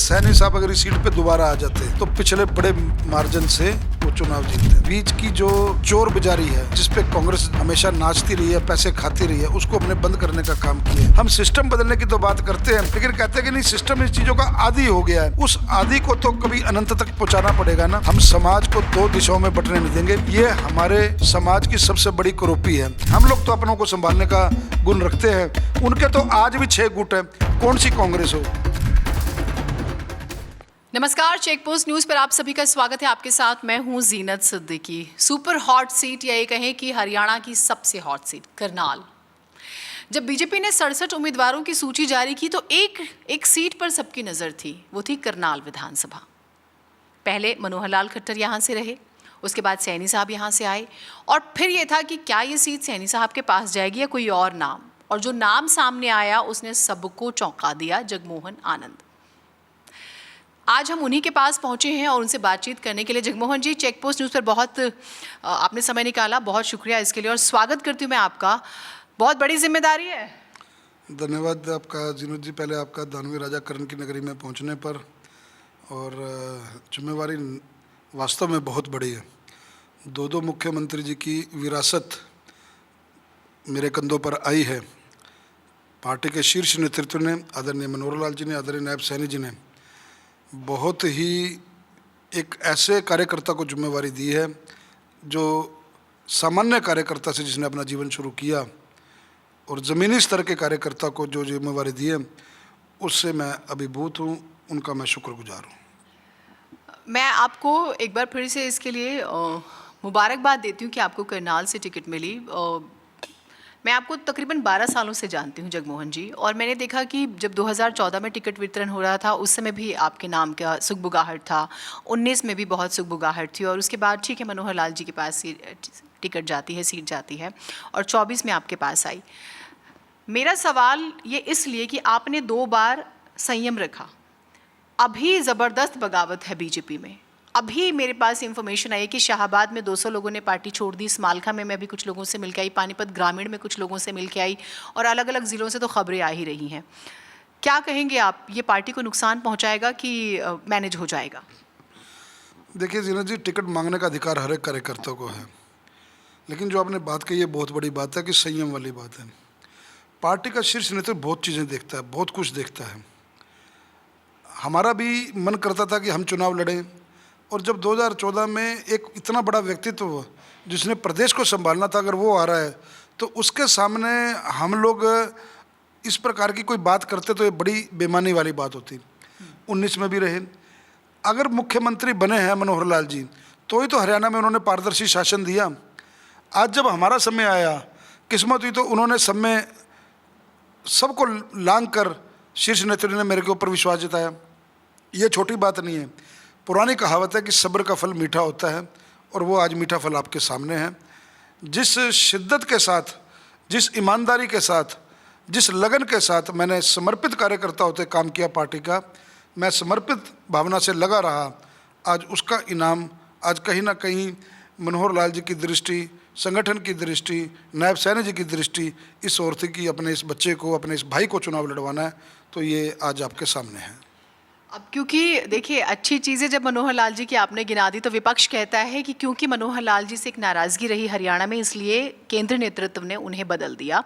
सैनी साहब अगर इस सीट पे दोबारा आ जाते तो पिछले बड़े मार्जिन से वो चुनाव जीतते। बीच की जो चोर बाजारी है जिसपे कांग्रेस हमेशा नाचती रही है, पैसे खाती रही है, उसको अपने बंद करने का काम किया। हम सिस्टम बदलने की तो बात करते हैं, लेकिन कहते हैं कि नहीं, सिस्टम इस चीजों का आदी हो गया है। उस आदी को तो कभी अनंत तक पहुंचाना पड़ेगा ना। हम समाज को दो दिशाओं में बंटने नहीं देंगे, ये हमारे समाज की सबसे बड़ी कुरूपी है। हम लोग तो अपनों को संभालने का गुण रखते हैं, उनके तो आज भी 6 गुट है, कौन सी कांग्रेस हो। नमस्कार, चेक पोस्ट न्यूज पर आप सभी का स्वागत है। आपके साथ मैं हूं जीनत सिद्दीकी। सुपर हॉट सीट या ये कहें कि हरियाणा की सबसे हॉट सीट करनाल। जब बीजेपी ने 67 उम्मीदवारों की सूची जारी की तो एक सीट पर सबकी नजर थी, वो थी करनाल विधानसभा। पहले मनोहर लाल खट्टर यहाँ से रहे, उसके बाद सैनी साहब यहाँ से आए, और फिर ये था कि क्या ये सीट सैनी साहब के पास जाएगी या कोई और नाम। और जो नाम सामने आया उसने सबको चौंका दिया, जगमोहन आनंद। आज हम उन्हीं के पास पहुंचे हैं और उनसे बातचीत करने के लिए। जगमोहन जी, चेक पोस्ट न्यूज़ पर बहुत आपने समय निकाला, बहुत शुक्रिया इसके लिए और स्वागत करती हूं मैं आपका। बहुत बड़ी जिम्मेदारी है। धन्यवाद आपका जीनत जी, पहले आपका दानवी राजा कर्ण की नगरी में पहुंचने पर, और जिम्मेवारी वास्तव में बहुत बड़ी है। दो मुख्यमंत्री जी की विरासत मेरे कंधों पर आई है। पार्टी के शीर्ष नेतृत्व ने, आदरणीय मनोहर लाल जी ने, आदरणीय नायब सैनी जी ने बहुत ही एक ऐसे कार्यकर्ता को जिम्मेवारी दी है जो सामान्य कार्यकर्ता से जिसने अपना जीवन शुरू किया, और ज़मीनी स्तर के कार्यकर्ता को जो जिम्मेवारी दी है उससे मैं अभिभूत हूँ, उनका मैं शुक्रगुजार हूँ। मैं आपको एक बार फिर से इसके लिए मुबारकबाद देती हूँ कि आपको करनाल से टिकट मिली। मैं आपको तकरीबन 12 सालों से जानती हूँ जगमोहन जी, और मैंने देखा कि जब 2014 में टिकट वितरण हो रहा था उस समय भी आपके नाम का सुगबुगाहट था, 19 में भी बहुत सुगबुगाहट थी, और उसके बाद ठीक है मनोहर लाल जी के पास टिकट जाती है, सीट जाती है, और 24 में आपके पास आई। मेरा सवाल ये इसलिए कि आपने 2 बार संयम रखा। अभी ज़बरदस्त बगावत है बीजेपी में। अभी मेरे पास इंफॉर्मेशन आई कि शाहबाद में 200 लोगों ने पार्टी छोड़ दी, स्मालखा में मैं भी कुछ लोगों से मिलकर आई, पानीपत ग्रामीण में कुछ लोगों से मिलकर आई, और अलग अलग ज़िलों से तो खबरें आ ही रही हैं। क्या कहेंगे आप, ये पार्टी को नुकसान पहुंचाएगा कि मैनेज हो जाएगा? देखिए जीनत जी, टिकट मांगने का अधिकार हर एक कार्यकर्ता को है, लेकिन जो आपने बात कही है बहुत बड़ी बात है कि संयम वाली बात है। पार्टी का शीर्ष नेतृत्व बहुत चीज़ें देखता है, बहुत कुछ देखता है। हमारा भी मन करता था कि हम चुनाव लड़ें, और जब 2014 में एक इतना बड़ा व्यक्तित्व जिसने प्रदेश को संभालना था, अगर वो आ रहा है तो उसके सामने हम लोग इस प्रकार की कोई बात करते तो ये बड़ी बेईमानी वाली बात होती। 19 में भी रहे, अगर मुख्यमंत्री बने हैं मनोहर लाल जी तो ही तो हरियाणा में उन्होंने पारदर्शी शासन दिया। आज जब हमारा समय आया, किस्मत हुई तो उन्होंने सब में सबको लांग कर शीर्ष नेतृत्व ने मेरे के ऊपर विश्वास जताया। ये छोटी बात नहीं है। पुरानी कहावत है कि सब्र का फल मीठा होता है, और वो आज मीठा फल आपके सामने है। जिस शिद्दत के साथ, जिस ईमानदारी के साथ, जिस लगन के साथ मैंने समर्पित कार्यकर्ता होते काम किया पार्टी का, मैं समर्पित भावना से लगा रहा, आज उसका इनाम आज कहीं ना कहीं मनोहर लाल जी की दृष्टि, संगठन की दृष्टि, नायब सैनी जी की दृष्टि इस ओर थी कि अपने इस बच्चे को, अपने इस भाई को चुनाव लड़वाना है, तो ये आज आपके सामने है। अब क्योंकि देखिए, अच्छी चीज़ें जब मनोहर लाल जी की आपने गिना दी तो विपक्ष कहता है कि क्योंकि मनोहर लाल जी से एक नाराज़गी रही हरियाणा में, इसलिए केंद्र नेतृत्व ने उन्हें बदल दिया।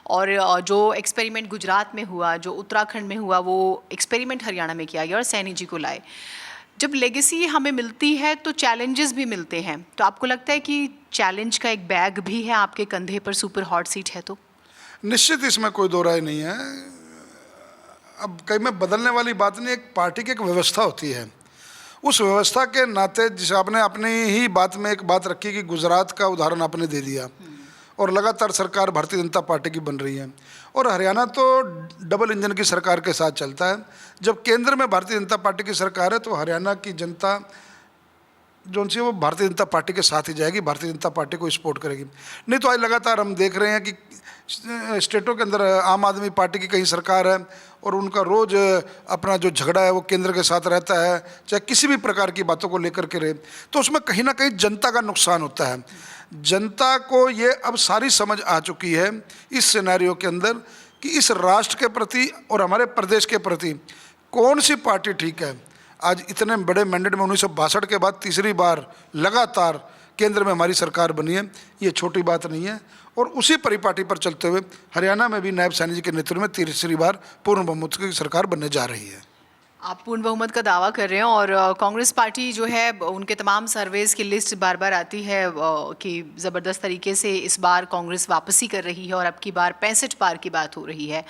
और जो एक्सपेरिमेंट गुजरात में हुआ, जो उत्तराखंड में हुआ, वो एक्सपेरिमेंट हरियाणा में किया गया और सैनी जी को लाए। जब लेगेसी हमें मिलती है तो चैलेंजेस भी मिलते हैं, तो आपको लगता है कि चैलेंज का एक बैग भी है आपके कंधे पर, सुपर हॉट सीट है तो? निश्चित, इसमें कोई दो राय नहीं है। अब कहीं में बदलने वाली बात नहीं, एक पार्टी की एक व्यवस्था होती है। उस व्यवस्था के नाते, जिसे आपने अपनी ही बात में एक बात रखी कि गुजरात का उदाहरण आपने दे दिया, और लगातार सरकार भारतीय जनता पार्टी की बन रही है, और हरियाणा तो डबल इंजन की सरकार के साथ चलता है। जब केंद्र में भारतीय जनता पार्टी की सरकार है तो हरियाणा की जनता जो उनसे वो भारतीय जनता पार्टी के साथ ही जाएगी, भारतीय जनता पार्टी को सपोर्ट करेगी। नहीं तो आज लगातार हम देख रहे हैं कि स्टेटों के अंदर आम आदमी पार्टी की कहीं सरकार है और उनका रोज़ अपना जो झगड़ा है वो केंद्र के साथ रहता है, चाहे किसी भी प्रकार की बातों को लेकर के रहे, तो उसमें कहीं ना कहीं जनता का नुकसान होता है। जनता को ये अब सारी समझ आ चुकी है इस सिनेरियो के अंदर कि इस राष्ट्र के प्रति और हमारे प्रदेश के प्रति कौन सी पार्टी ठीक है? आज इतने बड़े मैंडेट में 1962 के बाद तीसरी बार लगातार केंद्र में हमारी सरकार बनी है, ये छोटी बात नहीं है। और उसी परिपाटी पर चलते हुए हरियाणा में भी नायब सैनी जी के नेतृत्व में तीसरी बार पूर्ण बहुमत की सरकार बनने जा रही है। आप पूर्ण बहुमत का दावा कर रहे हैं और कांग्रेस पार्टी जो है उनके तमाम सर्वेज की लिस्ट बार बार आती है कि ज़बरदस्त तरीके से इस बार कांग्रेस वापसी कर रही है और अब की बार 65 पार की बात हो रही है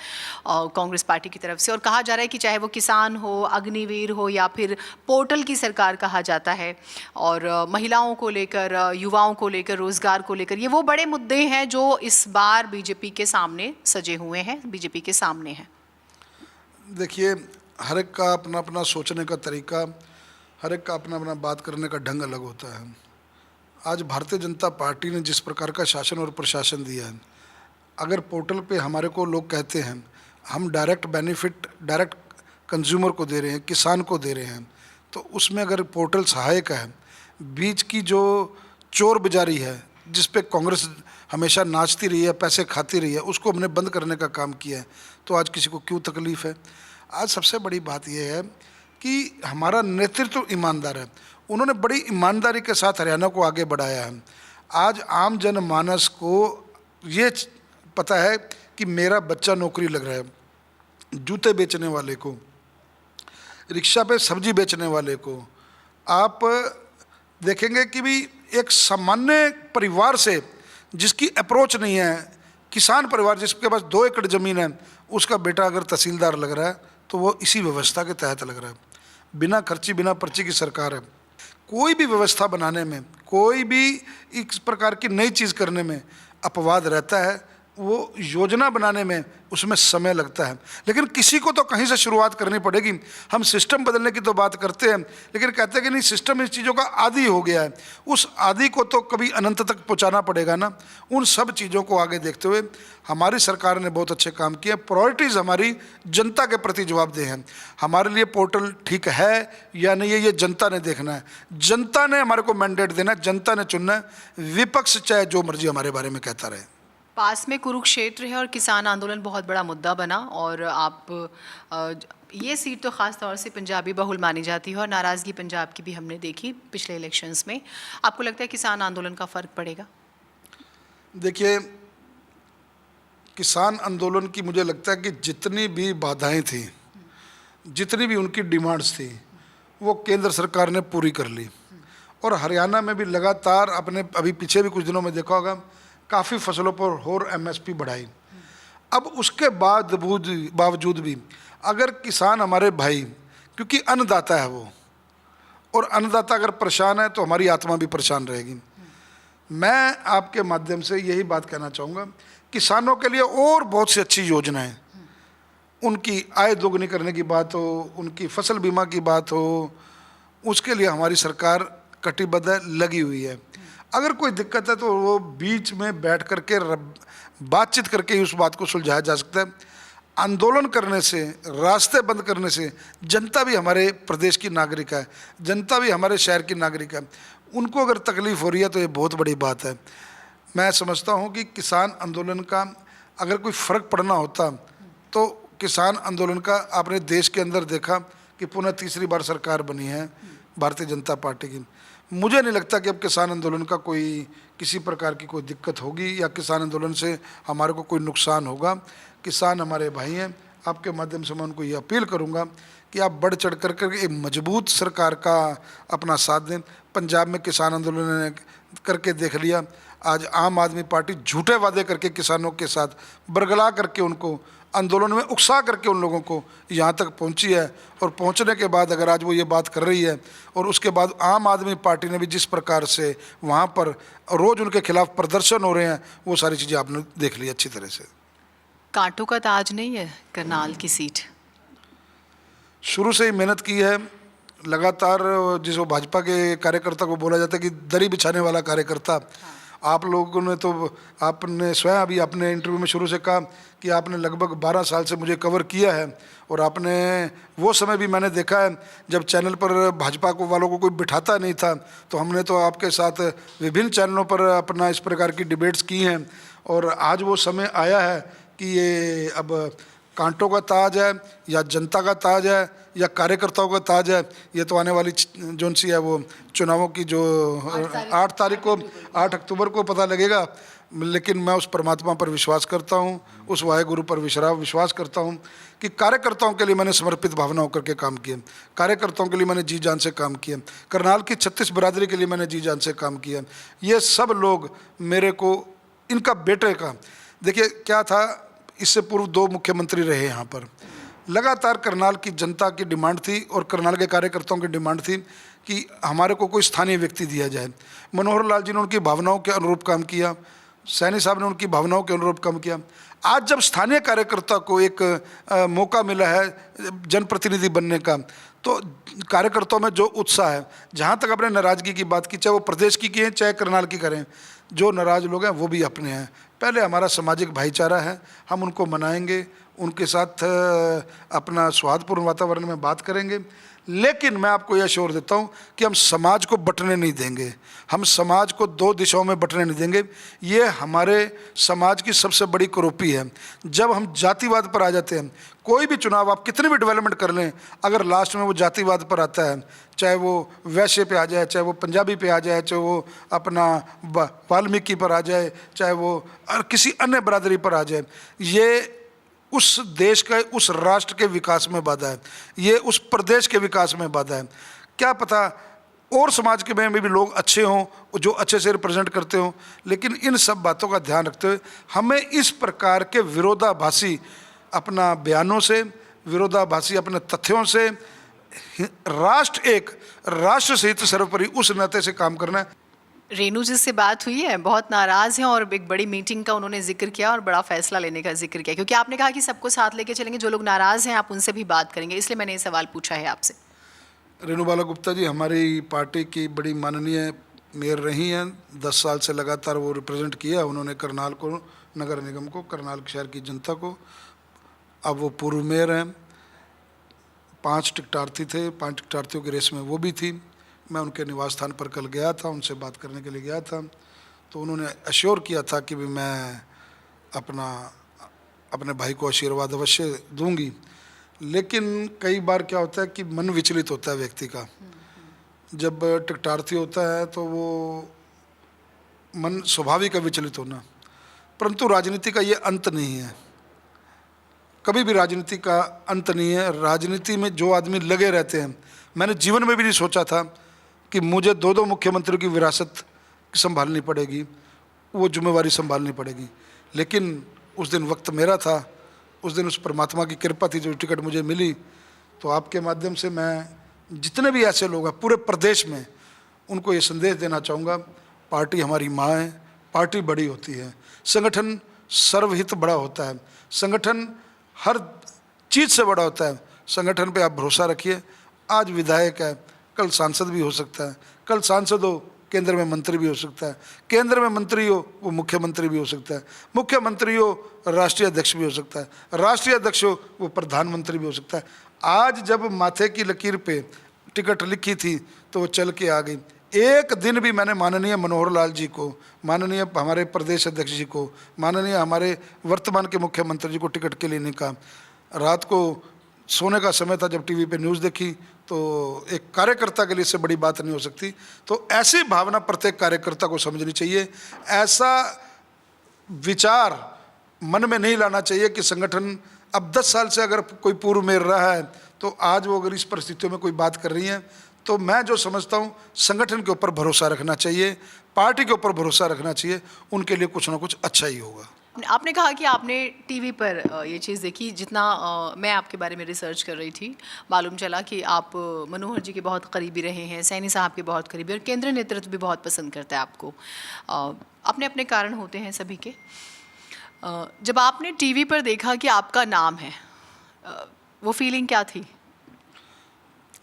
कांग्रेस पार्टी की तरफ से। और कहा जा रहा है कि चाहे वो किसान हो, अग्निवीर हो या फिर पोर्टल की सरकार कहा जाता है, और महिलाओं को लेकर, युवाओं को लेकर, रोज़गार को लेकर, ये वो बड़े मुद्दे हैं जो इस बार बीजेपी के सामने सजे हुए हैं, बीजेपी के सामने हैं। देखिए, हर एक का अपना अपना सोचने का तरीका, हर एक का अपना अपना बात करने का ढंग अलग होता है। आज भारतीय जनता पार्टी ने जिस प्रकार का शासन और प्रशासन दिया है, अगर पोर्टल पे हमारे को लोग कहते हैं हम डायरेक्ट बेनिफिट डायरेक्ट कंज्यूमर को दे रहे हैं, किसान को दे रहे हैं, तो उसमें अगर पोर्टल सहायक है, बीच की जो चोर बाजारी है जिस पे कांग्रेस हमेशा नाचती रही है, पैसे खाती रही है, उसको हमने बंद करने का काम किया है, तो आज किसी को क्यों तकलीफ़ है? आज सबसे बड़ी बात यह है कि हमारा नेतृत्व ईमानदार है। उन्होंने बड़ी ईमानदारी के साथ हरियाणा को आगे बढ़ाया है। आज आम जनमानस को ये पता है कि मेरा बच्चा नौकरी लग रहा है, जूते बेचने वाले को, रिक्शा पे सब्जी बेचने वाले को, आप देखेंगे कि भी एक सामान्य परिवार से जिसकी अप्रोच नहीं है, किसान परिवार जिसके पास 2 एकड़ ज़मीन है, उसका बेटा अगर तहसीलदार लग रहा है तो वो इसी व्यवस्था के तहत लग रहा है। बिना खर्ची बिना पर्ची की सरकार है। कोई भी व्यवस्था बनाने में, कोई भी इस प्रकार की नई चीज़ करने में अपवाद रहता है, वो योजना बनाने में उसमें समय लगता है, लेकिन किसी को तो कहीं से शुरुआत करनी पड़ेगी। हम सिस्टम बदलने की तो बात करते हैं, लेकिन कहते हैं कि नहीं, सिस्टम इस चीज़ों का आदी हो गया है, उस आदि को तो कभी अनंत तक पहुंचाना पड़ेगा ना। उन सब चीज़ों को आगे देखते हुए हमारी सरकार ने बहुत अच्छे काम किए। प्रायोरिटीज़ हमारी जनता के प्रति जवाबदेह हैं। हमारे लिए पोर्टल ठीक है या नहीं है, ये जनता ने देखना है। जनता ने हमारे को मैंडेट देना है, जनता ने चुनना है। विपक्ष चाहे जो मर्जी हमारे बारे में कहता रहे। पास में कुरुक्षेत्र है और किसान आंदोलन बहुत बड़ा मुद्दा बना, और ये सीट तो ख़ास तौर से पंजाबी बहुल मानी जाती है और नाराज़गी पंजाब की भी हमने देखी पिछले इलेक्शंस में। आपको लगता है किसान आंदोलन का फ़र्क पड़ेगा? देखिए, किसान आंदोलन की मुझे लगता है कि जितनी भी बाधाएं थी, जितनी भी उनकी डिमांड्स थी, वो केंद्र सरकार ने पूरी कर ली। और हरियाणा में भी लगातार अपने अभी पीछे भी कुछ दिनों में देखा होगा, काफ़ी फसलों पर और MSP बढ़ाई। अब उसके बावजूद भी अगर किसान हमारे भाई, क्योंकि अन्नदाता है वो, और अन्नदाता अगर परेशान है तो हमारी आत्मा भी परेशान रहेगी। मैं आपके माध्यम से यही बात कहना चाहूँगा, किसानों के लिए और बहुत सी अच्छी योजनाएं, उनकी आय दोगुनी करने की बात हो, उनकी फसल बीमा की बात हो, उसके लिए हमारी सरकार कटिबद्ध है, लगी हुई है। अगर कोई दिक्कत है तो वो बीच में बैठ करके बातचीत करके ही उस बात को सुलझाया जा सकता है। आंदोलन करने से, रास्ते बंद करने से जनता भी हमारे प्रदेश की नागरिक है, जनता भी हमारे शहर की नागरिक है, उनको अगर तकलीफ़ हो रही है तो ये बहुत बड़ी बात है। मैं समझता हूँ कि किसान आंदोलन का अगर कोई फ़र्क पड़ना होता तो किसान आंदोलन का आपने देश के अंदर देखा कि पुनः तीसरी बार सरकार बनी है भारतीय जनता पार्टी की। मुझे नहीं लगता कि अब किसान आंदोलन का कोई किसी प्रकार की कोई दिक्कत होगी या किसान आंदोलन से हमारे को कोई नुकसान होगा। किसान हमारे भाई हैं। आपके माध्यम से मैं उनको ये अपील करूंगा कि आप बढ़ चढ़ कर एक मजबूत सरकार का अपना साथ दें। पंजाब में किसान आंदोलन ने करके देख लिया। आज आम आदमी पार्टी झूठे वादे करके किसानों के साथ बरगला करके उनको आंदोलन में उकसा करके उन लोगों को यहाँ तक पहुँची है। और पहुँचने के बाद अगर आज वो ये बात कर रही है और उसके बाद आम आदमी पार्टी ने भी जिस प्रकार से वहाँ पर रोज़ उनके खिलाफ प्रदर्शन हो रहे हैं, वो सारी चीज़ें आपने देख ली अच्छी तरह से। कांटों का ताज नहीं है करनाल की सीट? शुरू से ही मेहनत की है लगातार। जिसको भाजपा के कार्यकर्ता को बोला जाता है कि दरी बिछाने वाला कार्यकर्ता। आप लोगों ने तो, आपने स्वयं अभी अपने इंटरव्यू में शुरू से कहा कि आपने लगभग 12 साल से मुझे कवर किया है। और आपने वो समय भी मैंने देखा है जब चैनल पर भाजपा को वालों को कोई बिठाता नहीं था, तो हमने तो आपके साथ विभिन्न चैनलों पर अपना इस प्रकार की डिबेट्स की हैं। और आज वो समय आया है कि ये अब कांटों का ताज है या जनता का ताज है या कार्यकर्ताओं का ताज है, ये तो आने वाली जोन सी है वो चुनावों की जो 8 अक्टूबर को पता लगेगा। लेकिन मैं उस परमात्मा पर विश्वास करता हूँ, उस वाहेगुरु पर विश्वास करता हूँ कि कार्यकर्ताओं के लिए मैंने समर्पित भावना होकर के काम किया, कार्यकर्ताओं के लिए मैंने जी जान से काम किया, करनाल की 36 बिरादरी के लिए मैंने जी जान से काम किया। ये सब लोग मेरे को, इनका बेटे का, देखिए क्या था, इससे पूर्व 2 मुख्यमंत्री रहे यहाँ पर, लगातार करनाल की जनता की डिमांड थी और करनाल के कार्यकर्ताओं की डिमांड थी कि हमारे को कोई स्थानीय व्यक्ति दिया जाए। मनोहर लाल जी ने उनकी भावनाओं के अनुरूप काम किया, सैनी साहब ने उनकी भावनाओं के अनुरूप काम किया। आज जब स्थानीय कार्यकर्ता को एक मौका मिला है जनप्रतिनिधि बनने का, तो कार्यकर्ताओं में जो उत्साह है, जहाँ तक अपने नाराज़गी की बात की, चाहे वो प्रदेश की है चाहे करनाल की करें, जो नाराज़ लोग हैं वो भी अपने हैं। पहले हमारा सामाजिक भाईचारा है, हम उनको मनाएंगे, उनके साथ अपना सौहार्दपूर्ण वातावरण में बात करेंगे। लेकिन मैं आपको यह श्योर देता हूं कि हम समाज को बंटने नहीं देंगे, हम समाज को 2 दिशाओं में बंटने नहीं देंगे। ये हमारे समाज की सबसे बड़ी कुरूपी है। जब हम जातिवाद पर आ जाते हैं, कोई भी चुनाव आप कितनी भी डेवलपमेंट कर लें, अगर लास्ट में वो जातिवाद पर आता है, चाहे वो वैश्य पे आ जाए, चाहे वो पंजाबी पे आ जाए, चाहे वो अपना वाल्मीकि पर आ जाए, चाहे वो किसी अन्य बरादरी पर आ जाए, ये उस देश का, उस राष्ट्र के विकास में बाधा है, ये उस प्रदेश के विकास में बाधा है। क्या पता और समाज के में भी लोग अच्छे हों, जो अच्छे से रिप्रेजेंट करते हों, लेकिन इन सब बातों का ध्यान रखते हुए हमें इस प्रकार के विरोधाभासी अपना बयानों से, विरोधाभासी अपने तथ्यों से, राष्ट्र से हित सर्वोपरि उस नाते से काम करना है। रेणु जी से बात हुई है, बहुत नाराज़ हैं और एक बड़ी मीटिंग का उन्होंने जिक्र किया और बड़ा फैसला लेने का जिक्र किया, क्योंकि आपने कहा कि सबको साथ लेके चलेंगे, जो लोग नाराज़ हैं आप उनसे भी बात करेंगे, इसलिए मैंने ये सवाल पूछा है आपसे। रेणुबाला गुप्ता जी हमारी पार्टी की बड़ी माननीय मेयर रही हैं, 10 साल से लगातार वो रिप्रेजेंट किया उन्होंने करनाल को, नगर निगम को, करनाल शहर की जनता को। अब वो पूर्व मेयर हैं, 5 टिकटार्थी थे, 5 टिकटार्थियों की रेस में वो भी थी। मैं उनके निवास स्थान पर कल गया था, उनसे बात करने के लिए गया था, तो उन्होंने अश्योर किया था कि भी मैं अपने भाई को आशीर्वाद अवश्य दूंगी। लेकिन कई बार क्या होता है कि मन विचलित होता है व्यक्ति का, जब टिकटार्थी होता है तो वो मन स्वाभाविक है विचलित होना, परंतु राजनीति का ये अंत नहीं है, कभी भी राजनीति का अंत नहीं है। राजनीति में जो आदमी लगे रहते हैं, मैंने जीवन में भी नहीं सोचा था कि मुझे 2 मुख्यमंत्रियों की विरासत संभालनी पड़ेगी, वो जिम्मेवारी संभालनी पड़ेगी, लेकिन उस दिन वक्त मेरा था, उस दिन उस परमात्मा की कृपा थी जो टिकट मुझे मिली। तो आपके माध्यम से मैं जितने भी ऐसे लोग हैं पूरे प्रदेश में, उनको ये संदेश देना चाहूँगा, पार्टी हमारी माँ है, पार्टी बड़ी होती है, संगठन सर्वहित बड़ा होता है, संगठन हर चीज़ से बड़ा होता है। संगठन पे आप भरोसा रखिए। आज विधायक है, कल सांसद भी हो सकता है, कल सांसद हो केंद्र में मंत्री भी हो सकता है, केंद्र में मंत्री हो वो मुख्यमंत्री भी हो सकता है, मुख्यमंत्री हो राष्ट्रीय अध्यक्ष भी हो सकता है, राष्ट्रीय अध्यक्ष हो वो प्रधानमंत्री भी हो सकता है। आज जब माथे की लकीर पे टिकट लिखी थी तो वो चल के आ गई। एक दिन भी मैंने माननीय मनोहर लाल जी को, माननीय हमारे प्रदेश अध्यक्ष जी को, माननीय हमारे वर्तमान के मुख्यमंत्री जी को टिकट के लिए नहीं कहा। रात को सोने का समय था, जब टीवी पे न्यूज़ देखी तो एक कार्यकर्ता के लिए इससे बड़ी बात नहीं हो सकती। तो ऐसी भावना प्रत्येक कार्यकर्ता को समझनी चाहिए, ऐसा विचार मन में नहीं लाना चाहिए कि संगठन अब 10 साल से अगर कोई पूर्व मेयर रहा है तो आज वो अगर इस परिस्थितियों में कोई बात कर रही हैं, तो मैं जो समझता हूँ संगठन के ऊपर भरोसा रखना चाहिए, पार्टी के ऊपर भरोसा रखना चाहिए, उनके लिए कुछ ना कुछ अच्छा ही होगा। आपने कहा कि आपने टीवी पर ये चीज़ देखी, जितना मैं आपके बारे में रिसर्च कर रही थी मालूम चला कि आप मनोहर जी के बहुत करीबी रहे हैं, सैनी साहब के बहुत करीबी, और केंद्रीय नेतृत्व भी बहुत पसंद करता है आपको। अपने अपने कारण होते हैं सभी के। जब आपने टीवी पर देखा कि आपका नाम है, वो फीलिंग क्या थी?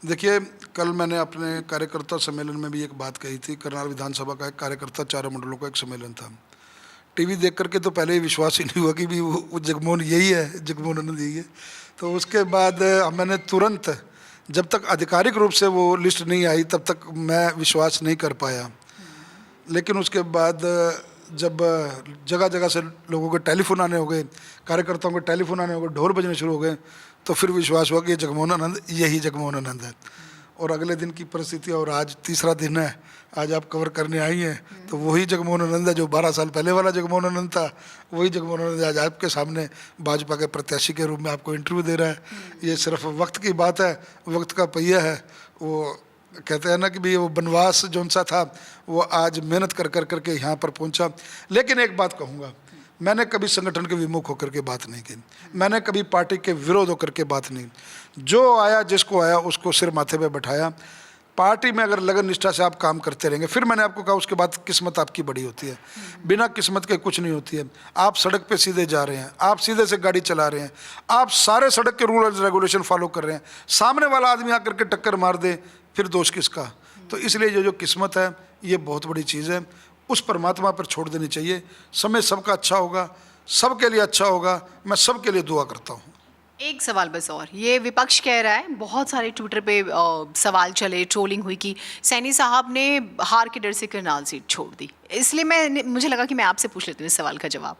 देखिए, कल मैंने अपने कार्यकर्ता सम्मेलन में भी एक बात कही थी। करनाल विधानसभा का एक कार्यकर्ता 4 मंडलों का एक सम्मेलन था। टीवी देख करके तो पहले ही विश्वास ही नहीं हुआ कि भी वो जगमोहन यही है, जगमोहन आनंद यही है। तो उसके बाद मैंने तुरंत, जब तक आधिकारिक रूप से वो लिस्ट नहीं आई तब तक मैं विश्वास नहीं कर पाया। लेकिन उसके बाद जब जगह जगह से लोगों के टेलीफोन आने हो गए, कार्यकर्ताओं के टेलीफोन आने हो गए, ढोल बजने शुरू हो गए, तो फिर विश्वास हुआ कि ये जगमोहन आनंद यही जगमोहन आनंद है। और अगले दिन की परिस्थिति, और आज तीसरा दिन है, आज आप कवर करने आई हैं, तो वही जगमोहन आनंद है जो 12 साल पहले वाला जगमोहन आनंद था, वही जगमोहन आनंद आज आपके सामने भाजपा के प्रत्याशी के रूप में आपको इंटरव्यू दे रहा है। ये सिर्फ वक्त की बात है, वक्त का पहिया है। वो कहते हैं ना कि भाई वो बनवास जौन सा था वो आज मेहनत कर कर करके यहाँ पर पहुँचा। लेकिन एक बात कहूँगा, मैंने कभी संगठन के विमुख होकर के बात नहीं की, मैंने कभी पार्टी के विरोध होकर के बात नहीं। जो आया जिसको आया उसको सिर माथे पे बैठाया। पार्टी में अगर लगन निष्ठा से आप काम करते रहेंगे, फिर मैंने आपको कहा उसके बाद किस्मत आपकी बड़ी होती है। बिना किस्मत के कुछ नहीं होती है। आप सड़क पे सीधे जा रहे हैं, आप सीधे से गाड़ी चला रहे हैं, आप सारे सड़क के रूल एंड रेगुलेशन फॉलो कर रहे हैं, सामने वाला आदमी आकर के टक्कर मार दे, फिर दोष किसका। तो इसलिए जो किस्मत है ये बहुत बड़ी चीज़ है, उस परमात्मा पर छोड़ देनी चाहिए। समय सबका अच्छा होगा, सबके लिए अच्छा होगा, मैं सबके लिए दुआ करता हूँ। एक सवाल बस और, ये विपक्ष कह रहा है, बहुत सारे ट्विटर पे सवाल चले, ट्रोलिंग हुई कि सैनी साहब ने हार के डर से करनाल सीट छोड़ दी, इसलिए मुझे लगा कि मैं आपसे पूछ लेती हूँ इस सवाल का जवाब।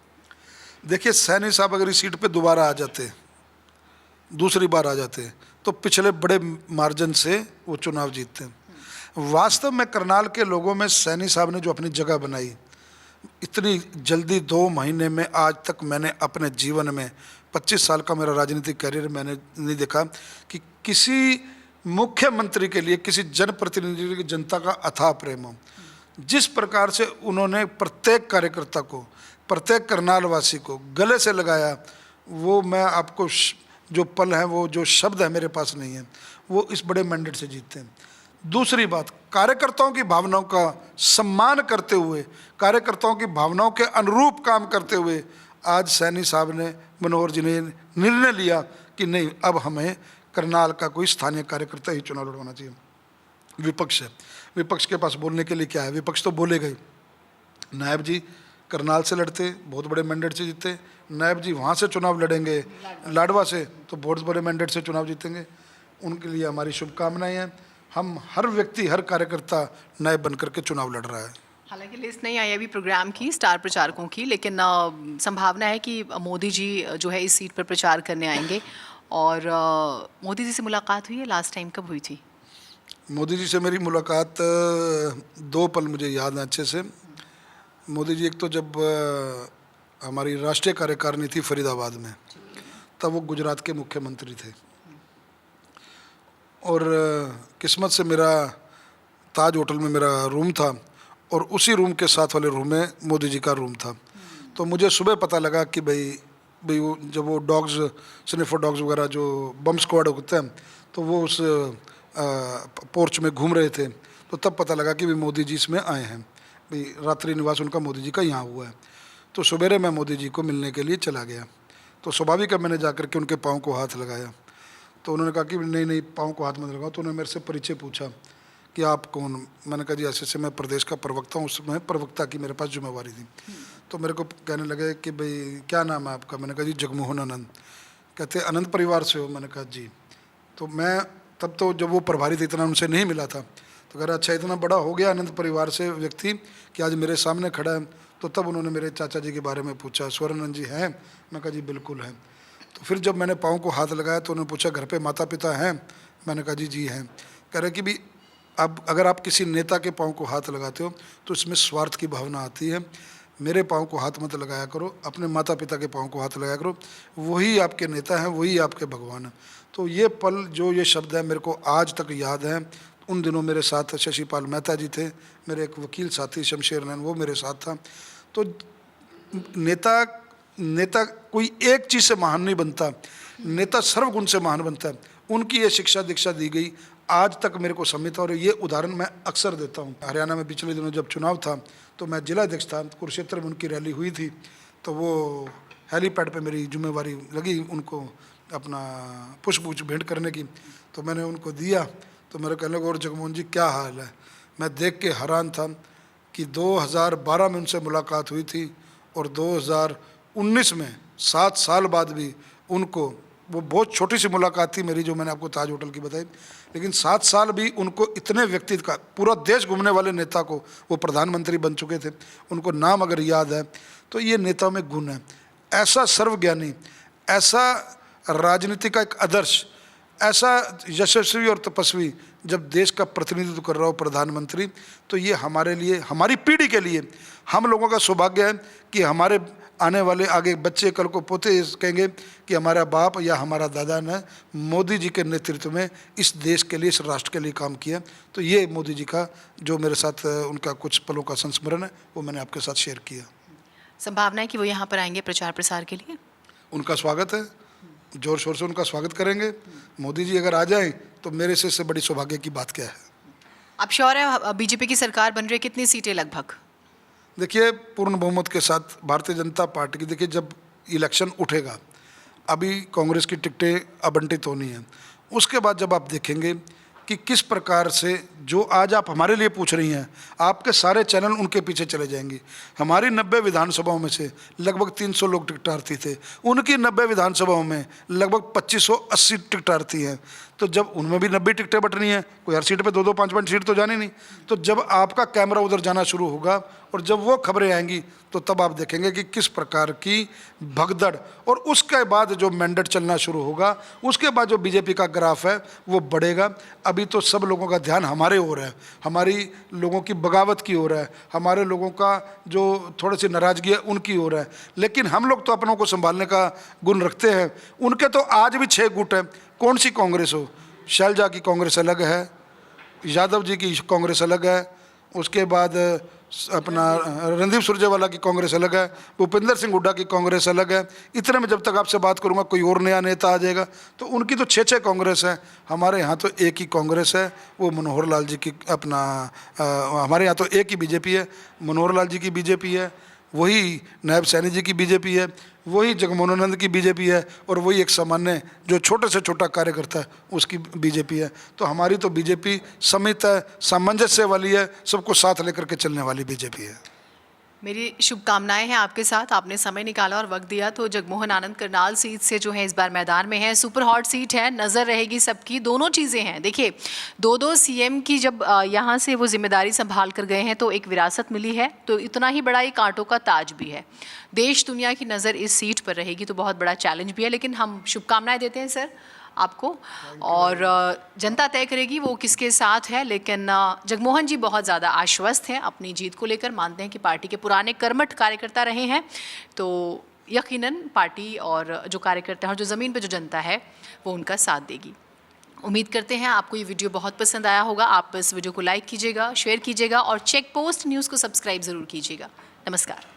देखिए, सैनी साहब अगर इस सीट पे दोबारा आ जाते, दूसरी बार आ जाते, तो पिछले बड़े मार्जिन से वो चुनाव जीतते। वास्तव में करनाल के लोगों में सैनी साहब ने जो अपनी जगह बनाई, इतनी जल्दी 2 महीने में आज तक मैंने अपने जीवन में 25 साल का मेरा राजनीतिक करियर मैंने नहीं देखा कि किसी मुख्यमंत्री के लिए किसी जनप्रतिनिधि की जनता का अथाह प्रेम हो। जिस प्रकार से उन्होंने प्रत्येक कार्यकर्ता को, प्रत्येक करनाल वासी को गले से लगाया, वो मैं आपको जो पल है, वो जो शब्द है मेरे पास नहीं है, वो इस बड़े मैंडेट से जीतते हैं। दूसरी बात, कार्यकर्ताओं की भावनाओं का सम्मान करते हुए, कार्यकर्ताओं की भावनाओं के अनुरूप काम करते हुए आज सैनी साहब ने, मनोहर जी ने निर्णय लिया कि नहीं, अब हमें करनाल का कोई स्थानीय कार्यकर्ता ही चुनाव लड़वाना चाहिए। विपक्ष है, विपक्ष के पास बोलने के लिए क्या है? विपक्ष तो बोलेगा ही। नायब जी करनाल से लड़ते, बहुत बड़े मैंडेट से जीते, नायब जी वहाँ से चुनाव लड़ेंगे लाडवा से, तो बहुत बड़े मैंडेट से चुनाव जीतेंगे। उनके लिए हमारी शुभकामनाएं हैं। हम हर व्यक्ति, हर कार्यकर्ता नायब बनकर के चुनाव लड़ रहा है। हालांकि लिस्ट नहीं आई अभी प्रोग्राम की, स्टार प्रचारकों की, लेकिन संभावना है कि मोदी जी जो है इस सीट पर प्रचार करने आएंगे। और मोदी जी से मुलाकात हुई है, लास्ट टाइम कब हुई थी? मोदी जी से मेरी मुलाकात 2 पल मुझे याद है अच्छे से। मोदी जी एक तो जब हमारी राष्ट्रीय कार्यकारिणी थी फरीदाबाद में, तब वो गुजरात के मुख्यमंत्री थे, और किस्मत से मेरा ताज होटल में मेरा रूम था, और उसी रूम के साथ वाले रूम में मोदी जी का रूम था। तो मुझे सुबह पता लगा कि भाई वो जब वो डॉग्स, स्निफर डॉग्स वगैरह जो बम स्क्वाड होते हैं, तो वो उस पोर्च में घूम रहे थे, तो तब पता लगा कि भाई मोदी जी इसमें आए हैं, भाई रात्रि निवास उनका मोदी जी का यहाँ हुआ है। तो सवेरे मैं मोदी जी को मिलने के लिए चला गया। तो स्वाभाविक है, मैंने जाकर के उनके पाँव को हाथ लगाया। तो उन्होंने कहा कि नहीं नहीं, पाँव को हाथ मत लगाओ। तो उन्होंने मेरे से परिचय पूछा कि आप कौन? मैंने कहा जी ऐसे से मैं प्रदेश का प्रवक्ता हूँ, उसमें प्रवक्ता की मेरे पास जिम्मेवारी थी। तो मेरे को कहने लगे कि भाई क्या नाम है आपका? मैंने कहा जी जगमोहन आनंद। कहते आनंद परिवार से हो? मैंने कहा जी। तो मैं तब तो जब वो प्रभारी थे इतना उनसे नहीं मिला था, तो कह रहा अच्छा इतना बड़ा हो गया आनंद परिवार से व्यक्ति कि आज मेरे सामने खड़ा है। तो तब उन्होंने मेरे चाचा जी के बारे में पूछा, स्वर्णानंद जी हैं? मैं कहा जी बिल्कुल हैं। तो फिर जब मैंने पाँव को हाथ लगाया तो उन्होंने पूछा घर पे माता पिता हैं? मैंने कहा जी हैं। कह रहे कि भी अब अगर आप किसी नेता के पाँव को हाथ लगाते हो तो इसमें स्वार्थ की भावना आती है। मेरे पाँव को हाथ मत लगाया करो, अपने माता पिता के पाँव को हाथ लगाया करो, वही आपके नेता हैं, वही आपके भगवान हैं। तो ये पल, जो ये शब्द है, मेरे को आज तक याद है। उन दिनों मेरे साथ शशिपाल मेहता जी थे, मेरे एक वकील साथी शमशेर नैन, वो मेरे साथ था। तो नेता कोई एक चीज़ से महान नहीं बनता, नेता सर्वगुण से महान बनता है। उनकी ये शिक्षा दीक्षा दी गई, आज तक मेरे को सम्मित। और ये उदाहरण मैं अक्सर देता हूँ। हरियाणा में पिछले दिनों जब चुनाव था तो मैं जिला अध्यक्ष था, कुरुक्षेत्र में उनकी रैली हुई थी, तो वो हेलीपैड पे मेरी जिम्मेवारी लगी उनको अपना पुष्प भेंट करने की। तो मैंने उनको दिया, तो मेरे कहने लगे और जगमोहन जी क्या हाल है? मैं देख के हैरान था कि 2012 में उनसे मुलाकात हुई थी और 2019 में 7 साल बाद भी उनको, वो बहुत छोटी सी मुलाकात थी मेरी जो मैंने आपको ताज होटल की बताई, लेकिन 7 साल भी उनको इतने व्यक्तित्व का, पूरा देश घूमने वाले नेता को, वो प्रधानमंत्री बन चुके थे, उनको नाम अगर याद है तो ये नेताओं में गुण है। ऐसा सर्वज्ञानी, ऐसा राजनीति का एक आदर्श, ऐसा यशस्वी और तपस्वी जब देश का प्रतिनिधित्व कर रहा हो प्रधानमंत्री, तो ये हमारे लिए, हमारी पीढ़ी के लिए, हम लोगों का सौभाग्य है कि हमारे आने वाले आगे बच्चे कल को पोते कहेंगे कि हमारा बाप या हमारा दादा ने मोदी जी के नेतृत्व में इस देश के लिए, इस राष्ट्र के लिए काम किया। तो ये मोदी जी का जो मेरे साथ उनका कुछ पलों का संस्मरण है वो मैंने आपके साथ शेयर किया। संभावना है कि वो यहाँ पर आएंगे प्रचार प्रसार के लिए? उनका स्वागत है, जोर शोर से उनका स्वागत करेंगे। मोदी जी अगर आ जाएं तो मेरे से इससे बड़ी सौभाग्य की बात क्या है। आप श्योर है बीजेपी की सरकार बन रही है? कितनी सीटें लगभग? देखिए, पूर्ण बहुमत के साथ भारतीय जनता पार्टी की, देखिए जब इलेक्शन उठेगा, अभी कांग्रेस की टिकटें आवंटित होनी है, उसके बाद जब आप देखेंगे कि किस प्रकार से जो आज आप हमारे लिए पूछ रही हैं, आपके सारे चैनल उनके पीछे चले जाएंगे। हमारी 90 विधानसभाओं में से लगभग 300 लोग टिकटार्थी थे, उनकी 90 विधानसभाओं में लगभग 2580 टिकटार्थी हैं। तो जब उनमें भी 90 टिकटें बटनी हैं, कोई हर सीट पे 2-2 5-5 सीट तो जानी नहीं। तो जब आपका कैमरा उधर जाना शुरू होगा और जब वो खबरें आएंगी तो तब आप देखेंगे कि किस प्रकार की भगदड़, और उसके बाद जो मैंडेट चलना शुरू होगा, उसके बाद जो बीजेपी का ग्राफ है वो बढ़ेगा। अभी तो सब लोगों का ध्यान हमारे ओर है, हमारी लोगों की बगावत की ओर है, हमारे लोगों का जो थोड़ी सी नाराज़गी है उनकी ओर है। लेकिन हम लोग तो अपनों को संभालने का गुण रखते हैं। उनके तो आज भी 6 गुट हैं। कौन सी कांग्रेस हो, शैलजा की कांग्रेस अलग है, यादव जी की कांग्रेस अलग है, उसके बाद अपना रणदीप सुरजेवाला की कांग्रेस अलग है, भूपेंद्र सिंह हुड्डा की कांग्रेस अलग है। इतने में जब तक आपसे बात करूंगा कोई और नया नेता आ जाएगा। तो उनकी तो 6 कांग्रेस है, हमारे यहाँ तो एक ही कांग्रेस है, वो मनोहर लाल जी की अपना हमारे यहाँ तो एक ही बीजेपी है, मनोहर लाल जी की बीजेपी है, वही नायब सैनी जी की बीजेपी है, वही जगमोहनानंद की बीजेपी है, और वही एक सामान्य जो छोटे से छोटा कार्यकर्ता है उसकी बीजेपी है। तो हमारी तो बीजेपी समित है, सामंजस्य वाली है, सबको साथ लेकर के चलने वाली बीजेपी है। मेरी शुभकामनाएं हैं आपके साथ। आपने समय निकाला और वक्त दिया। तो जगमोहन आनंद करनाल सीट से जो है इस बार मैदान में है, सुपर हॉट सीट है, नज़र रहेगी सबकी। दोनों चीज़ें हैं, देखिए 2-2 सीएम की जब यहाँ से वो जिम्मेदारी संभाल कर गए हैं तो एक विरासत मिली है, तो इतना ही बड़ा एक कांटों का ताज भी है। देश दुनिया की नज़र इस सीट पर रहेगी, तो बहुत बड़ा चैलेंज भी है। लेकिन हम शुभकामनाएँ देते हैं सर आपको, और जनता तय करेगी वो किसके साथ है। लेकिन जगमोहन जी बहुत ज़्यादा आश्वस्त हैं अपनी जीत को लेकर, मानते हैं कि पार्टी के पुराने कर्मठ कार्यकर्ता रहे हैं, तो यकीनन पार्टी और जो कार्यकर्ता हैं और जो ज़मीन पे जो जनता है वो उनका साथ देगी। उम्मीद करते हैं आपको ये वीडियो बहुत पसंद आया होगा। आप इस वीडियो को लाइक कीजिएगा, शेयर कीजिएगा और चेक पोस्ट न्यूज़ को सब्सक्राइब ज़रूर कीजिएगा। नमस्कार।